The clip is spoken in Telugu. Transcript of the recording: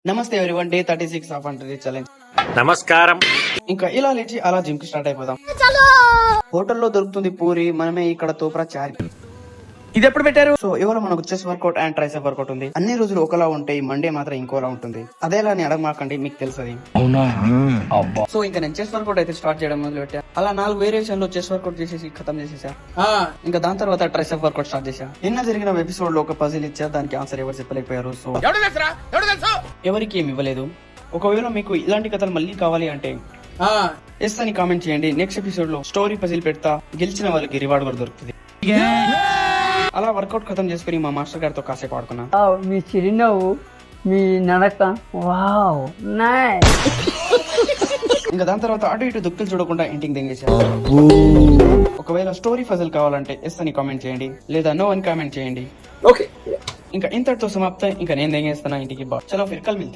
నమస్తే ఎవరీవన్, డే 36 ఆఫ్ అంటది ఛాలెంజ్. నమస్కారం. ఇంకా ఇలా లేచి అలా జిమ్ కి స్టార్ట్ అయిపోదాం. హోటల్లో దొరుకుతుంది పూరి, మనమే ఇక్కడ తోపరా చారి. ఇది ఎప్పుడు పెట్టారు? సో ఇవాళ మనకు chest workout and tricep workout ఉంది. అన్ని రోజులు ఒకలా ఉంటాయి, మండే మాత్రం ఇంకోలా ఉంటుంది. అదేలా అని అడగమాకండి, మీకు తెలుసది. సో ఇంకా నేను చెస్ట్ వర్కౌట్ అయితే స్టార్ట్ చేయడం మొదలు పెట్టా. అలా 4 వేరియేషన్ లో చెస్ట్ వర్కౌట్ చేసేసి ఖతం చేసేసా. ఇంకా దాని తర్వాత ట్రైసెప్ వర్కౌట్ స్టార్ట్ చేశా. నిన్న జరిగిన ఎపిసోడ్ లో ఒక పజిల్ ఇచ్చా, దానికి ఆన్సర్ ఎవరు చెప్పలేకపోయారు. సో ఎవరికి ఏమి ఇవ్వలేదు. ఒకవేళ మీకు ఇలాంటి కథలు మళ్ళీ కావాలి అంటే ఎస్ అని కామెంట్ చేయండి. నెక్స్ట్ ఎపిసోడ్ లో స్టోరీ పజిల్ పెడతా, గెలిచిన వాళ్ళకి రివార్డ్ కూడా దొరుకుతుంది. అలా వర్కౌట్ ఖతం చేసుకుని మా మాస్టర్ గారితో కాసేపు ఆడుకున్నా. మీ చిరునవ్వు, మీ నడక, వావ్ నైస్. ఇంకా దాని తర్వాత అటు ఇటు దుక్కులు చూడకుండా ఇంటికి దింగేసా. ఒకవేళ స్టోరీ ఫజిల్ కావాలంటే ఎస్ అని కామెంట్ చేయండి, లేదా నో అని కామెంట్ చేయండి. ఇంకా ఇంతటితో సమాప్తం. ఇంకా నేను దింగేస్తాను ఇంటికి. చలో ఫిర్ కల్ మిల్తే.